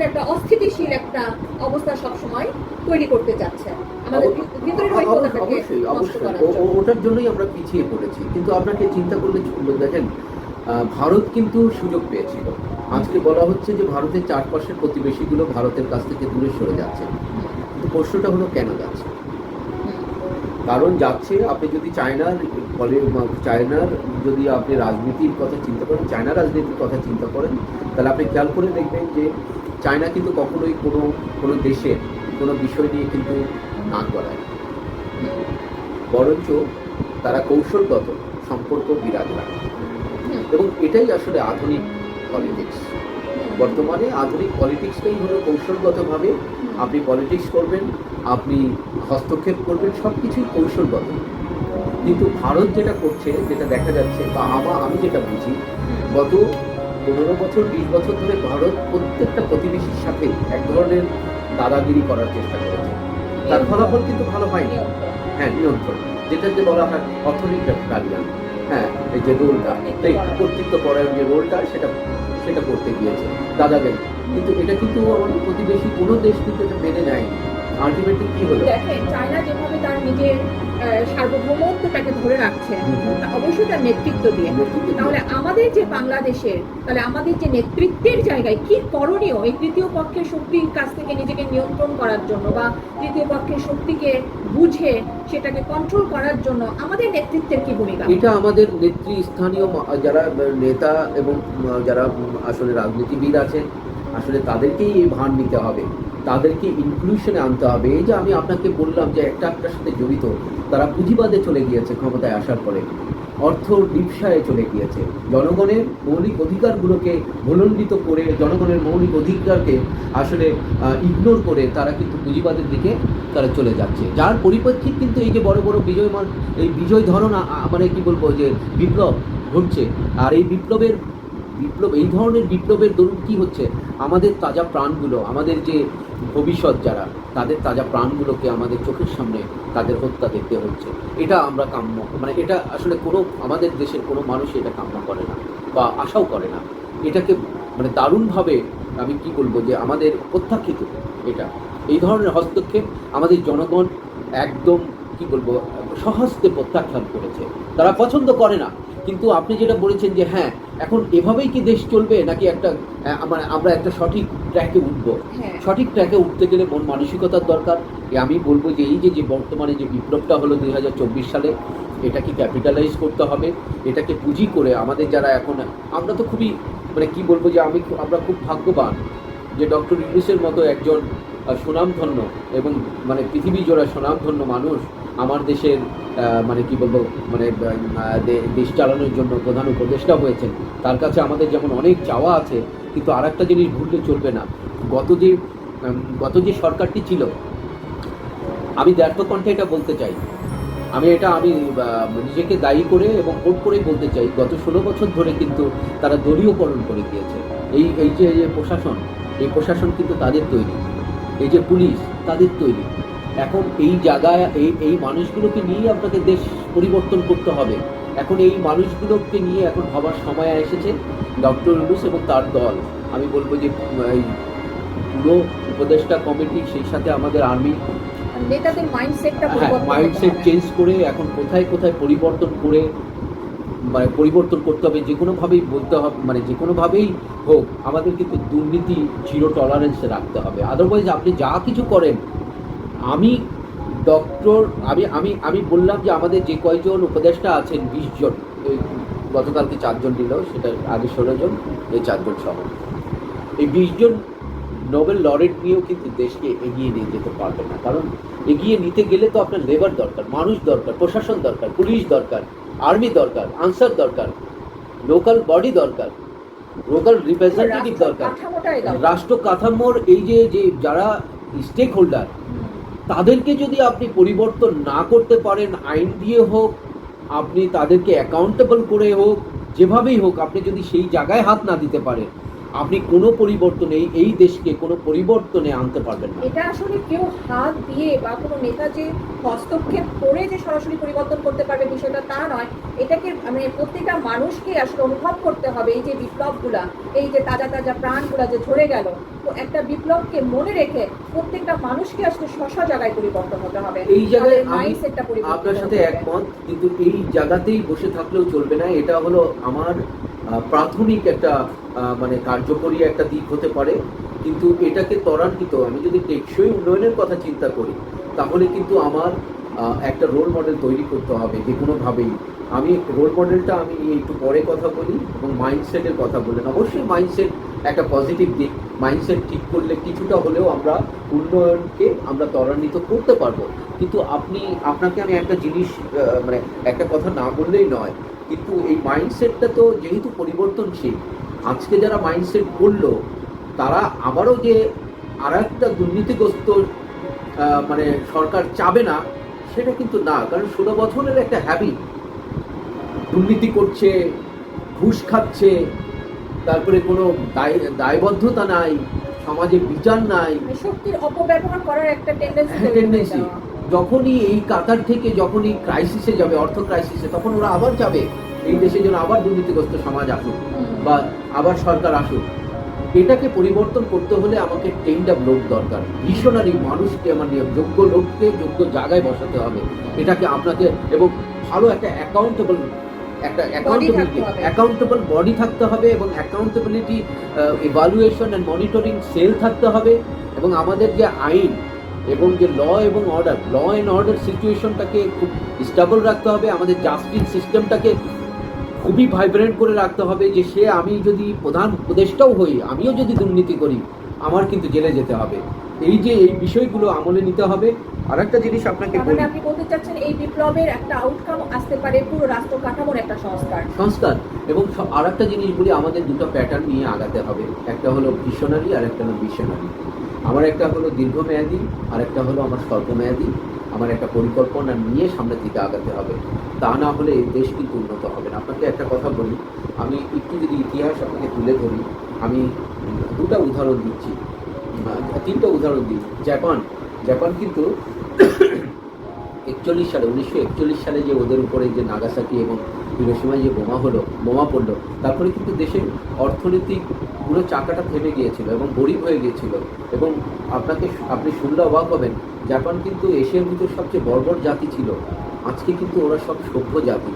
একটা অস্থিতিশীল একটা অবস্থা সবসময় তৈরি করতে চাচ্ছে আমাদের ভিতরের ঐক্যতাটাকে অবশ্যই নষ্ট অবশ্যই করার জন্য। ওটার জন্যই আমরা পিছিয়ে পড়েছি। কিন্তু আপনাকে চিন্তা করলে দেখেন, ভারত কিন্তু সুযোগ পেয়েছিল। আজকে বলা হচ্ছে যে ভারতের চারপাশের প্রতিবেশীগুলো ভারতের কাছ থেকে দূরে সরে যাচ্ছে, কিন্তু প্রশ্নটা হলো কেন যাচ্ছে? কারণ যাচ্ছে, আপনি যদি চায়নার যদি আপনি রাজনীতির কথা চিন্তা করেন, চায়না রাজনীতির কথা চিন্তা করেন, তাহলে আপনি খেয়াল করে দেখবেন যে চায়না কিন্তু কখনোই কোনো দেশের কোনো বিষয় নিয়ে কিন্তু নাক গলায়, বরঞ্চ তারা কৌশলগত সম্পর্ক বিরাজ রাখে। এবং এটাই আসলে আধুনিক পলিটিক্স। বর্তমানে আধুনিক পলিটিক্সটাই হলো কৌশলগতভাবে আপনি পলিটিক্স করবেন, আপনি হস্তক্ষেপ করবেন, সব কিছুই কৌশলগত। কিন্তু ভারত যেটা করছে, যেটা দেখা যাচ্ছে, বা আমি যেটা বুঝি, গত 15 বছর 20 বছর ধরে ভারত প্রত্যেকটা প্রতিবেশীর সাথে এক ধরনের দাদাগিরি করার চেষ্টা করেছে। তার ফলাফল কিন্তু ভালো হয়নি। হ্যাঁ, নিয়ন্ত্রণ, যেটা যে বলা হয় অথরিটারিয়ান, হ্যাঁ, এই যে রোলটা, কর্তৃত্ব পরায়ণ যে রোলটা, সেটা করতে গিয়েছে দাদাগিরি। কিন্তু এটা কিন্তু আমাদের প্রতিবেশী কোনো দেশ কিন্তু এটা মেনে নেয়নি। আলটিমেটলি কি হলো? দেখেন, চায়না যেভাবে তার নিজের সার্বভৌমত্বটাকে ধরে রাখছে, অবশ্যই তার নেতৃত্ব দিয়ে। তাহলে আমাদের যে বাংলাদেশের, তাহলে আমাদের যে নেতৃত্বের জায়গায় কি করণীয় এই তৃতীয় পক্ষের শক্তির কাছ থেকে নিজেকে নিয়ন্ত্রণ করার জন্য, বা তৃতীয় পক্ষের শক্তিকে বুঝে সেটাকে কন্ট্রোল করার জন্য আমাদের নেতৃত্বের কি ভূমিকা? এটা আমাদের স্থানীয় যারা নেতা এবং যারা আসলে রাজনীতিবিদ আছেন, আসলে তাদেরকেই এই ভার নিতে হবে, তাদেরকে ইনক্লুশনে আনতে হবে। এই যে আমি আপনাকে বললাম যে একটার সাথে জড়িত, তারা পুঁজিবাদে চলে গিয়েছে ক্ষমতায় আসার পরে, অর্থ ব্যবসায় চলে গিয়েছে, জনগণের মৌলিক অধিকারগুলোকে ভুলণ্ডিত করে, জনগণের মৌলিক অধিকারকে আসলে ইগনোর করে তারা কিন্তু পুঁজিবাদের দিকে তারা চলে যাচ্ছে। যার পরিপ্রেক্ষিত কিন্তু এই যে বড় বড় এই বিজয় ধরন, মানে কি বলবো, যে বিপ্লব ঘটছে। আর এই বিপ্লব, এই ধরনের বিপ্লবের দরুন কি হচ্ছে, আমাদের তাজা প্রাণগুলো, আমাদের যে ভবিষ্যৎ যারা, তাদের তাজা প্রাণগুলোকে আমাদের চোখের সামনে তাদের হত্যা দেখতে হচ্ছে। এটা আমরা কাম্য, মানে এটা আসলে কোনো আমাদের দেশের কোনো মানুষ এটা কাম্য করে না বা আশাও করে না। এটাকে মানে দারুণভাবে আমি কি বলবো, যে আমাদের প্রত্যাখ্যিত এটা, এই ধরনের হস্তক্ষেপ আমাদের জনগণ একদম কি বলবো সহস্তে প্রত্যাখ্যান করেছে, তারা পছন্দ করে না। কিন্তু আপনি যেটা বলেছেন যে হ্যাঁ, এখন এভাবেই কি দেশ চলবে, নাকি একটা মানে আমরা একটা সঠিক ট্র্যাকে উঠবো? সঠিক ট্র্যাকে উঠতে গেলে মন মানসিকতার দরকার। আমি বলবো যে এই যে বর্তমানে যে বিপ্লবটা হলো 2024 সালে, এটাকে ক্যাপিটালাইজ করতে হবে, এটাকে পুঁজি করে আমাদের যারা এখন, আমরা তো খুবই মানে কি বলবো, যে আমরা খুব ভাগ্যবান যে ডক্টর ইউনূসের মতো একজন সুনামধন্য এবং মানে পৃথিবী জোড়া সুনামধন্য মানুষ আমার দেশের মানে কি বলবো, মানে দেশ চালানোর জন্য প্রধান উপদেষ্টা হয়েছেন। তার কাছে আমাদের যেমন অনেক চাওয়া আছে, কিন্তু আর একটা জিনিস ভুললে চলবে না, গত যে সরকারটি ছিল, আমি দ্ব্যর্থ কণ্ঠে এটা বলতে চাই, আমি নিজেকে দায়ী করে এবং কোট করেই বলতে চাই, গত 16 বছর ধরে কিন্তু তারা দলীয়করণ করে দিয়েছে। এই যে প্রশাসন, এই প্রশাসন কিন্তু তাদের তৈরি, এই যে পুলিশ তাদের তৈরি। এখন এই জায়গায় এই মানুষগুলোকে নিয়ে আপনাকে দেশ পরিবর্তন করতে হবে। এখন এই মানুষগুলোকে নিয়ে এখন ভাবার সময় এসেছে। ডক্টর ইউনূস এবং তার দল, আমি বলবো যে এই পুরো উপদেষ্টা কমিটি, সেই সাথে আমাদের আর্মি, নেতাদের মাইন্ডসেট চেঞ্জ করে এখন কোথায় কোথায় পরিবর্তন করে, মানে পরিবর্তন করতে হবে, যে কোনোভাবেই বলতে হবে, মানে যে কোনোভাবেই হোক আমাদের কিন্তু দুর্নীতি জিরো টলারেন্সে রাখতে হবে। আদারওয়াইজ আপনি যা কিছু করেন, আমি বললাম যে আমাদের যে কয়জন উপদেষ্টা আছেন 20 জন, গতকালকে 4 জন দিল, সেটা আগে 16 জন, এই 4 জন সহ, এই 20 জন নোবেল লরেট নিয়েও কিন্তু দেশকে এগিয়ে নিয়ে যেতে পারবে না। কারণ এগিয়ে নিতে গেলে তো আপনার লেবার দরকার, মানুষ দরকার, প্রশাসন দরকার, পুলিশ দরকার, আর্মি দরকার, আনসার দরকার, লোকাল বডি দরকার, লোকাল রিপ্রেজেন্টেটিভ দরকার, রাষ্ট্র কাঠামোর এই যে যারা স্টেক হোল্ডার, তাদেরকে যদি আপনি পরিবর্তন না করতে পারেন, আইন দিয়ে হোক, আপনি তাদেরকে অ্যাকাউন্টেবল করে হোক, যেভাবেই হোক, আপনি যদি সেই জায়গায় হাত না দিতে পারেন, আপনি কোনো পরিবর্তনে এই দেশকে কোনো পরিবর্তনে আনতে পারবেন না। এটা আসলে কেউ হাত দিয়ে বা কোনো নেতা যে হস্তক্ষেপ করে যে সরাসরি পরিবর্তন করতে পারবে বিষয়টা তা নয়। এটাকে মানে প্রত্যেকটা মানুষকে আসলে অনুভব করতে হবে। এই যে বিপ্লবগুলা, এই যে তাজা তাজা প্রাণগুলা যে ঝরে গেল, তো একটা বিপ্লবকে মনে রেখে প্রত্যেকটা মানুষকে আসলে স্ব জায়গায় পরিবর্তন হতে হবে। এই জায়গায় আমি মাইন্ডসেটটা পরিবর্তন আপনার সাথে করতে হবে। একমত, কিন্তু এই জায়গাতেই বসে থাকলেও চলবে না। এটা হলো আমার প্রাথমিক একটা মানে কার্যকরী একটা দিক হতে পারে, কিন্তু এটাকে ত্বরান্বিত আমি যদি টেকসই উন্নয়নের কথা চিন্তা করি, তাহলে কিন্তু আমার একটা রোল মডেল তৈরি করতে হবে যে কোনোভাবেই। আমি রোল মডেলটা আমি নিয়ে একটু পরে কথা বলি, এবং মাইন্ডসেটের কথা বললেন। অবশ্যই মাইন্ডসেট একটা পজিটিভ দিক। মাইন্ডসেট ঠিক করলে কিছুটা হলেও আমরা উন্নয়নকে আমরা ত্বরান্বিত করতে পারবো। কিন্তু আপনাকে আমি একটা জিনিস মানে একটা কথা না বললেই নয়, কিন্তু এই মাইন্ডসেটটা তো যেহেতু পরিবর্তনশীল, আজকে যারা মাইন্ডসেট করলো তারা আবারও যে আর একটা দুর্নীতিগ্রস্ত মানে সরকার চাবে না, সেটা কিন্তু না। কারণ 16 বছরের একটা হ্যাবিট, দুর্নীতি করছে, ঘুষ খাচ্ছে, তারপরে কোনো দায়বদ্ধতা নাই, সমাজে বিচার নাই, মানে শক্তির অপব্যবহার করার একটা টেন্ডেন্সি টেন্ডেন্সি। যখনই এই কাতার থেকে যখনই ক্রাইসিসে যাবে, অর্থ ক্রাইসিসে, তখন ওরা আবার যাবে এই দেশে যেন আবার দুর্নীতিগ্রস্ত সমাজ আসুক বা আবার সরকার আসুক। এটাকে পরিবর্তন করতে হলে আমাকে ট্রেন্ড আপ লোক দরকার, ভিশনারি মানুষকে আমার নিয়ে যোগ্য লোককে যোগ্য জায়গায় বসাতে হবে। এটাকে আপনাকে এবং ভালো একটা অ্যাকাউন্টেবল বডি থাকতে হবে, এবং accountability evaluation and monitoring cell থাকতে হবে। এবং আমাদের যে আইন এবং যে ল অ্যান্ড অর্ডার সিচুয়েশনটাকে খুব স্টেবল রাখতে হবে। আমাদের জাস্টিস সিস্টেমটাকে খুবই ভাইব্রেন্ট করে রাখতে হবে, যে আমি যদি প্রধান উপদেষ্টাও হই, আমিও যদি দুর্নীতি করি, আমার কিন্তু জেলে যেতে হবে। এই বিষয়গুলো আমলে নিতে হবে। আর একটা জিনিস আপনাকে বলি, আপনি বলতে চাচ্ছেন এই বিপ্লবের একটা আউটকাম আসতে পারে পুরো রাষ্ট্র কাঠামোর একটা সংস্কার। এবং আর একটা জিনিস বলি, আমাদের দুটো প্যাটার্ন নিয়ে আগাতে হবে। একটা হলো ভিশনারি আর একটা হলো মিশনারি। আমার একটা হলো দীর্ঘমেয়াদী আর একটা হলো আমার স্বল্পমেয়াদী। আমার একটা পরিকল্পনা নিয়ে সামনের দিকে আগাতে হবে, তা না হলে দেশ কিন্তু উন্নত হবে না। আপনাকে একটা কথা বলি, আমি একটু যদি ইতিহাস আপনাকে তুলে ধরি, আমি দুটা উদাহরণ দিচ্ছি, তিনটা উদাহরণ দিই। জাপান কিন্তু 1941 সালে যে ওদের উপরে যে নাগাসাকি এবং হিরোশিমায় যে বোমা পড়লো, তারপরে কিন্তু দেশের অর্থনৈতিক পুরো চাকাটা থেমে গিয়েছিল এবং গরিব হয়ে গিয়েছিল। এবং আপনি শুনলে অবাক হবেন, জাপান কিন্তু এশিয়ার ভিতর সবচেয়ে বর্বর জাতি ছিল। আজকে কিন্তু ওরা সব সভ্য জাতি।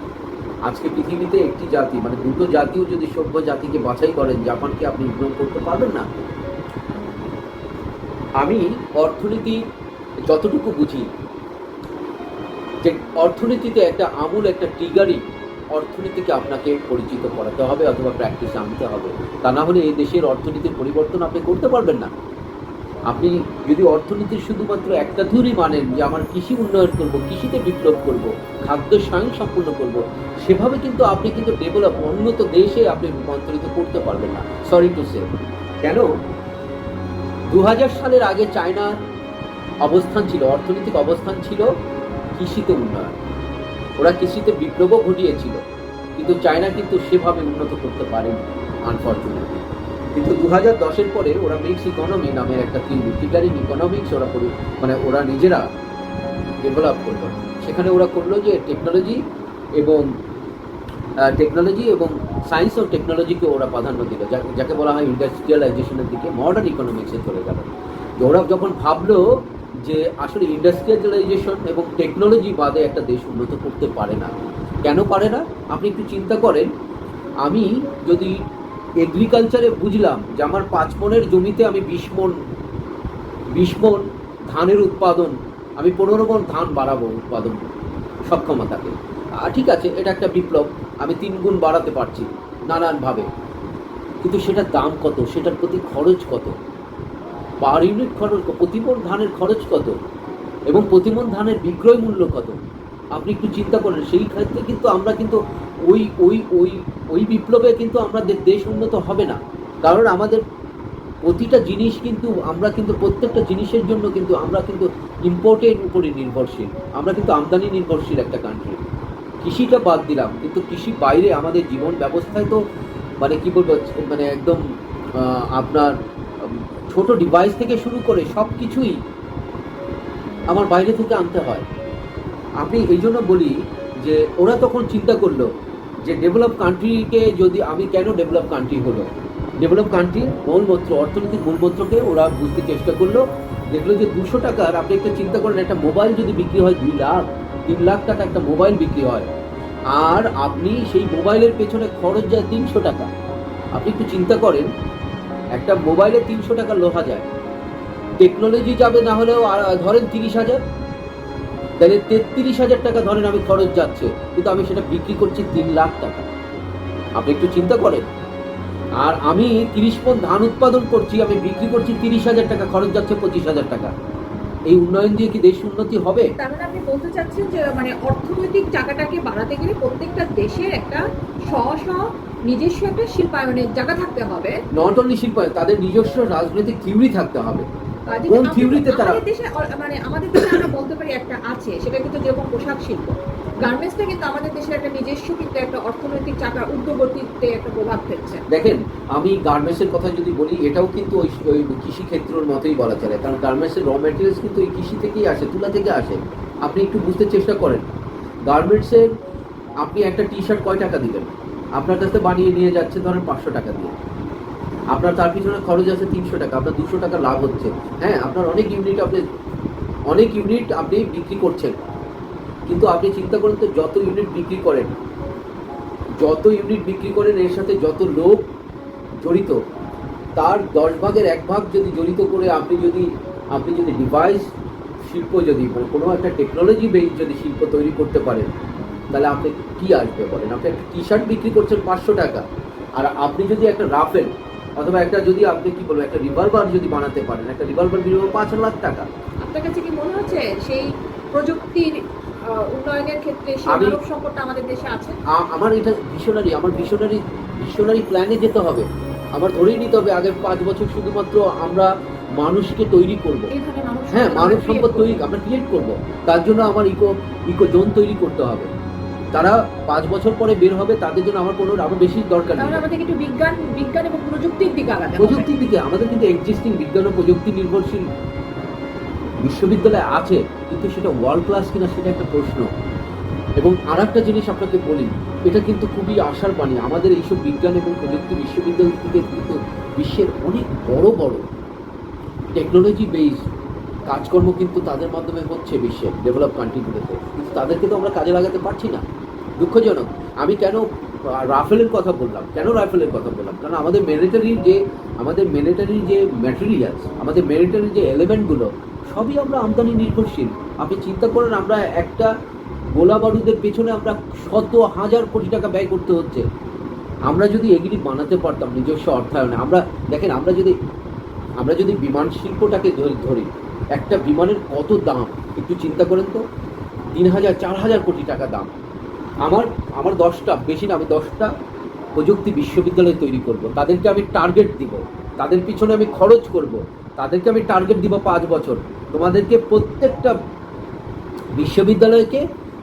আজকে পৃথিবীতে একটি জাতি, মানে দুটো জাতিও যদি সভ্য জাতিকে বাছাই করেন, জাপানকে আপনি ইগনোর করতে পারবেন না। আমি অর্থনীতি যতটুকু বুঝি, যে অর্থনীতিতে একটা আমূল একটা ট্রিগারই অর্থনীতিকে আপনাকে পরিচিত করাতে হবে অথবা প্র্যাকটিসে আনতে হবে। তা না হলে এই দেশের অর্থনীতির পরিবর্তন আপনি করতে পারবেন না। আপনি যদি অর্থনীতির শুধুমাত্র একটা থিওরি মানেন, যে আমার কৃষি উন্নয়ন করব, কৃষিতে বিপ্লব করব, খাদ্য স্বয়ংসম্পূর্ণ করব, সেভাবে কিন্তু আপনি কিন্তু উন্নত দেশে আপনি রূপান্তরিত করতে পারবেন না। Sorry to say. কেন? 2000 সালের আগে চায়নার অবস্থান ছিল, অর্থনৈতিক অবস্থান ছিল কৃষিতে উন্নয়ন। ওরা কৃষিতে বিপ্লবও ঘটিয়েছিল, কিন্তু চায়না কিন্তু সেভাবে উন্নত করতে পারেনি আনফর্চুনেটলি। কিন্তু 2010-এর পরে ওরা মিক্স ইকোনমি নামের একটা থিওরি, ফিগারিং ইকোনমিক্স ওরা নিজেরা ডেভেলপ করলো। সেখানে ওরা করলো যে টেকনোলজি এবং সায়েন্স ও টেকনোলজিকে ওরা প্রাধান্য দিল, যাকে বলা হয় ইন্ডাস্ট্রিয়ালাইজেশনের দিকে, মডার্ন ইকোনমিক্সে চলে গেল। ওরা যখন ভাবলো যে আসলে ইন্ডাস্ট্রিয়ালাইজেশন এবং টেকনোলজি বাদে একটা দেশ উন্নত করতে পারে না। কেন পারে না? আপনি একটু চিন্তা করেন। আমি যদি এগ্রিকালচারে বুঝলাম যে আমার 5 মনের জমিতে আমি 20 মন ধানের উৎপাদন, আমি 15 মন ধান বাড়াবো উৎপাদন সক্ষমতাকে, ঠিক আছে, এটা একটা বিপ্লব। আমি 3 গুণ বাড়াতে পারছি নানানভাবে, কিন্তু সেটার দাম কত, সেটার প্রতি খরচ কত, পার ইউনিট খরচ, প্রতিমন ধানের খরচ কত, এবং প্রতিমন ধানের বিক্রয় মূল্য কত? আপনি একটু চিন্তা করেন। সেই ক্ষেত্রে কিন্তু আমরা কিন্তু ওই বিপ্লবে কিন্তু আমাদের দেশ উন্নত হবে না। কারণ আমাদের প্রতিটা জিনিস কিন্তু আমরা কিন্তু প্রত্যেকটা জিনিসের জন্য কিন্তু আমরা কিন্তু ইম্পোর্টের উপরে নির্ভরশীল। আমরা কিন্তু আমদানি নির্ভরশীল একটা কান্ট্রি। কৃষিটা বাদ দিলাম, কিন্তু কৃষি বাইরে আমাদের জীবন ব্যবস্থায় তো মানে কি বলবো, মানে একদম আপনার ছোট ডিভাইস থেকে শুরু করে সব কিছুই আমার বাইরে থেকে আনতে হয়। আমি এই জন্য বলি যে ওরা তখন চিন্তা করলো যে ডেভেলপ কান্ট্রিকে যদি আমি কেন ডেভেলপ কান্ট্রি হলো, ডেভেলপ কান্ট্রির মূলমন্ত্র অর্থনৈতিক মূলমন্ত্রকে ওরা বুঝতে চেষ্টা করলো। দেখলো যে 200 টাকার, আপনি একটা চিন্তা করেন একটা মোবাইল যদি বিক্রি হয় 2 লাখ 3 লাখ টাকা একটা মোবাইল বিক্রি হয়, আর আপনি সেই মোবাইলের পেছনে খরচ যায় 300 টাকা। আপনি একটু চিন্তা করেন, একটা মোবাইলে 300 টাকা লোহা যায়, টেকনোলজি যাবে না হলেও ধরেন 30,000, তাহলে 33,000 টাকা ধরেন আমি খরচ যাচ্ছে, কিন্তু আমি সেটা বিক্রি করছি 3 লাখ টাকা। আপনি একটু চিন্তা করেন। আর আমি 30 মণ ধান উৎপাদন করছি, আমি বিক্রি করছি 30,000 টাকা, খরচ যাচ্ছে 25,000 টাকা। এই উন্নয়ন দিয়ে কি দেশ উন্নতি হবে? তার মানে আপনি বলতে চাচ্ছেন যে মানে অর্থনৈতিক জায়গাটাকে বাড়াতে গেলে প্রত্যেকটা দেশের একটা নিজস্ব একটা শিল্পায়নের জায়গা থাকতে হবে। নট অনলি শিল্পায়ন, তাদের নিজস্ব রাজনৈতিক থিওরি থাকতে হবে। যেটা কোন থিওরিতে তারা আমাদের দেশে মানে আমাদের দেশে আমরা বলতে পারি একটা আছে, সেটা কিন্তু যেরকম পোশাক শিল্প, গার্মেন্টসটা কিন্তু আমাদের দেশের একটা নিজস্ব কিন্তু একটা অর্থনৈতিক চাকা উদ্যোগতিতে একটা প্রভাব ফেলছে। দেখেন, আমি গার্মেন্টসের কথা যদি বলি, এটাও কিন্তু ওই কৃষি ক্ষেত্রের মতোই বলা চলে, কারণ গার্মেন্টসের র ম্যাটেরিয়ালস কিন্তু এই কৃষি থেকেই আসে, তুলা থেকে আসে। আপনি একটু বুঝতে চেষ্টা করেন, গার্মেন্টসের আপনি একটা টি শার্ট কয় টাকা দিবেন? আপনার কাছে বানিয়ে নিয়ে যাচ্ছে ধরেন 500 টাকা দিয়ে, আপনার তার পিছনে খরচ আছে 300 টাকা, আপনার 200 টাকা লাভ হচ্ছে। হ্যাঁ, আপনার অনেক ইউনিট আপনি বিক্রি করছেন, কিন্তু আপনি চিন্তা করেন তো, যত ইউনিট বিক্রি করেন এর সাথে যত লোক জড়িত, তার 10 ভাগের 1 ভাগ যদি জড়িত করে আপনি যদি ডিভাইস শিল্প, যদি মানে কোনো একটা টেকনোলজি বেস যদি শিল্প তৈরি করতে পারেন, তাহলে আপনি কি আসবে বলেন? আপনি একটা টি শার্ট বিক্রি করছেন 500 টাকা, আর আপনি যদি একটা রাফেল অথবা একটা যদি আপনি কি বলবো একটা রিভলভার যদি বানাতে পারেন, একটা রিভলভার বিক্রি 5 লাখ টাকা। আপনার কাছে কি মনে হচ্ছে সেই প্রযুক্তির উন্নয়নের ক্ষেত্রে সেই মানব সম্পদটা আমাদের দেশে আছে? আমার এটা ভিশনারি প্ল্যানে যেতে হবে। আমার ধরেই নিতে হবে আগে 5 বছর শুধুমাত্র আমরা মানুষকে তৈরি করব। হ্যাঁ, মানব সম্পদ তৈরি আমরা ক্রিয়েট করব। তার জন্য আমার ইকো জোন তৈরি করতে হবে। তারা 5 বছর পরে বের হবে, তাদের জন্য আমার কোনো আরো বেশি দরকার নেই। তাহলে আমাদের একটু বিজ্ঞান এবং প্রযুক্তির দিকে আগাতে হবে। প্রযুক্তির দিকে আমাদের কিন্তু এক্সিস্টিং বিজ্ঞান ও প্রযুক্তি নির্ভরশীল বিশ্ববিদ্যালয় আছে, কিন্তু সেটা ওয়ার্ল্ড ক্লাস কিনা সেটা একটা প্রশ্ন। এবং আর একটা জিনিস আপনাকে বলি, এটা কিন্তু খুবই আশার বাণী, আমাদের এইসব বিজ্ঞান এবং প্রযুক্তি বিশ্ববিদ্যালয় থেকে কিন্তু বিশ্বের অনেক বড় বড় টেকনোলজি বেসড কাজকর্ম কিন্তু তাদের মাধ্যমে হচ্ছে বিশ্বের ডেভেলপ কান্ট্রিগুলোতে, কিন্তু তাদেরকে তো আমরা কাজে লাগাতে পারছি না। দুঃখজনক। আমি কেন রাফেলের কথা বললাম, কারণ আমাদের মিলিটারির যে ম্যাটেরিয়ালস, আমাদের মিলিটারির যে এলিমেন্টগুলো সবই আমরা আমদানি নির্ভরশীল। আপনি চিন্তা করেন, আমরা একটা গোলা বারুদের পেছনে আমরা শত হাজার কোটি টাকা ব্যয় করতে হচ্ছে। আমরা যদি এগুলি বানাতে পারতাম নিজস্ব অর্থায়নে, দেখেন আমরা যদি বিমান শিল্পটাকে ধরি, একটা বিমানের কত দাম একটু চিন্তা করেন তো, 3,000-4,000 কোটি টাকা দাম। আমার 10টা, বেশি না, আমি 10টা প্রযুক্তি বিশ্ববিদ্যালয় তৈরি করব, তাদেরকে আমি টার্গেট দিব, তাদের পিছনে আমি খরচ করব, তাদেরকে আমি টার্গেট দিব 5 বছর। তোমাদেরকে প্রত্যেকটা বিশ্ববিদ্যালয়কে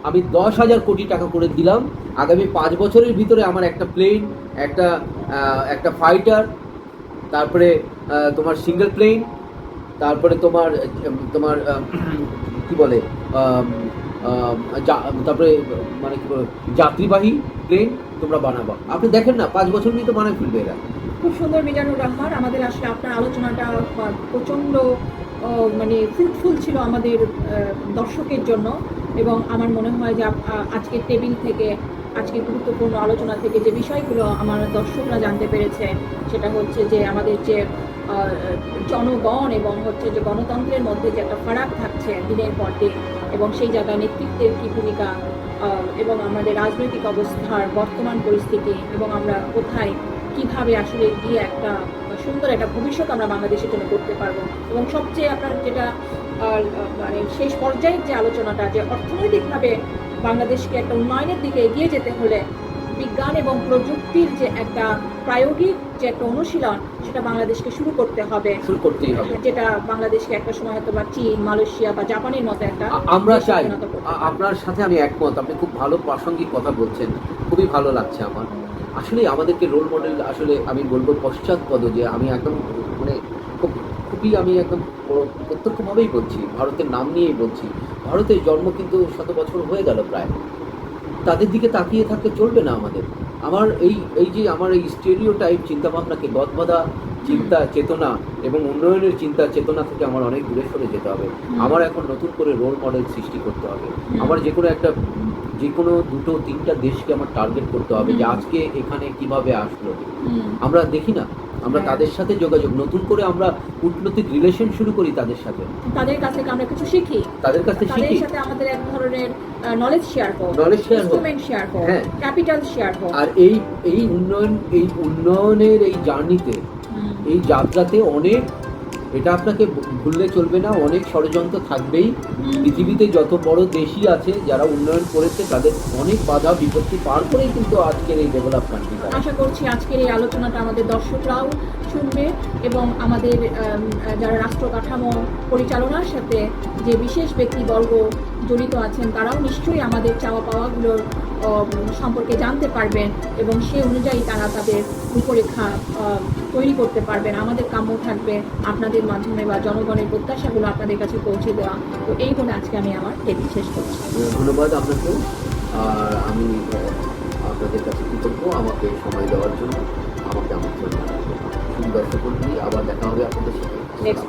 আমি 10,000 কোটি টাকা করে দিলাম, আগামী 5 বছরের ভিতরে আমার একটা প্লেন, একটা ফাইটার, তারপরে তোমার সিঙ্গেল প্লেন, তারপরে তোমার কি বলে তারপরে মানে কি বলে যাত্রীবাহী প্লেন তোমরা বানাবা। আপনি দেখেন না, 5 বছর নিয়ে তো বানায় ফেলবে এরা। খুব সুন্দর মিজানুর রহমান, আমাদের আসলে আপনার আলোচনাটা প্রচণ্ড মানে ফ্রুটফুল ছিল আমাদের দর্শকের জন্য, এবং আমার মনে হয় যে আজকের টেবিল থেকে, আজকের গুরুত্বপূর্ণ আলোচনা থেকে যে বিষয়গুলো আমার দর্শকরা জানতে পেরেছে, সেটা হচ্ছে যে আমাদের যে জনগণ এবং হচ্ছে যে গণতন্ত্রের মধ্যে যে একটা ফারাক থাকছে দিনের পর দিন, এবং সেই জায়গায় নেতৃত্বের কী ভূমিকা, এবং আমাদের রাজনৈতিক অবস্থার বর্তমান পরিস্থিতি, এবং আমরা কোথায় কিভাবে আসলে গিয়ে একটা সুন্দর একটা ভবিষ্যৎ আমরা বাংলাদেশের জন্য করতে পারবো, এবং সবচেয়ে আপনার যেটা মানে শেষ পর্যায়ের যে আলোচনাটা, যে অর্থনৈতিকভাবে বাংলাদেশকে একটা উন্নয়নের দিকে এগিয়ে যেতে হলে বিজ্ঞান এবং প্রযুক্তির যে একটা প্রায়োগিক যে একটা অনুশীলন, সেটা বাংলাদেশকে শুরু করতেই হবে, যেটা বাংলাদেশকে একটা সময় হয়তো বা চীন, মালয়েশিয়া বা জাপানের মতো একটা আমরা চাই। আপনার সাথে আমি একমত, আপনি খুব ভালো প্রাসঙ্গিক কথা বলছেন, খুবই ভালো লাগছে আমার। আসলে আমাদেরকে রোল মডেল, আসলে আমি বলবো পশ্চাৎপদ, যে আমি একদম মানে খুবই আমি একদম প্রত্যক্ষভাবেই বলছি, ভারতের নাম নিয়েই বলছি। ভারতের জন্ম কিন্তু 100 বছর হয়ে গেল প্রায়। তাদের দিকে তাকিয়ে থাকতে চলবে না আমাদের। আমার আমার এই স্টেরিওটাইপ চিন্তাভাবনাকে, গদবাঁধা চিন্তা চেতনা এবং উন্নয়নের চিন্তা চেতনা থেকে আমার অনেক দূরে সরে যেতে হবে। আমার এখন নতুন করে রোল মডেল সৃষ্টি করতে হবে। আমার যে কোনো 2-3টা দেশকে আমার টার্গেট করতে হবে, যে আজকে এখানে কিভাবে আসলো। আমরা দেখি না, আমরা তাদের সাথে যোগাযোগ, নতুন করে আমরা কূটনৈতিক রিলেশন শুরু করি তাদের সাথে, তাদের কাছ থেকে আমরা কিছু শিখি, তাদের কাছে তাদের শিখি। সাথে আমাদের এক ধরনের নলেজ শেয়ার হোক, Knowledge share হোক। ইনস্ট্রুমেন্ট শেয়ার হোক, হ্যাঁ। ক্যাপিটাল শেয়ার হোক। আর এই উন্নয়নের এই জার্নিতে, এই যাত্রাতে অনেক, এটা আপনাকে ভুললে চলবে না, অনেক ষড়যন্ত্র থাকবেই। পৃথিবীতে যত বড় দেশই আছে যারা উন্নয়ন করেছে, তাদের অনেক বাধা বিপত্তি পার করেই কিন্তু আজকের এই ডেভেলপ কান্ট্রি। আশা করছি আজকের এই আলোচনাটা আমাদের দর্শকরাও শুনবে এবং আমাদের যারা রাষ্ট্র কাঠামো পরিচালনার সাথে যে বিশেষ ব্যক্তিবর্গ জড়িত আছেন, তারাও নিশ্চয়ই আমাদের চাওয়া পাওয়াগুলোর সম্পর্কে জানতে পারবেন এবং সে অনুযায়ী তারা তাদের রূপরেখা তৈরি করতে পারবেন। আমাদের কাম্য থাকবে আপনাদের মাধ্যমে বা জনগণের প্রত্যাশাগুলো আপনাদের কাছে পৌঁছে দেওয়া। তো এই বলে আজকে আমি আমার টেবিল শেষ করছি। ধন্যবাদ আপনাকেও। আর আমি আপনাদের কাছে কৃতজ্ঞ আমাকে সময় দেওয়ার জন্য, আমাকে আমন্ত্রণ জানার জন্য। দর্শক মণ্ডলী, আবার দেখা হবে আপনাদের সাথে নেক্সট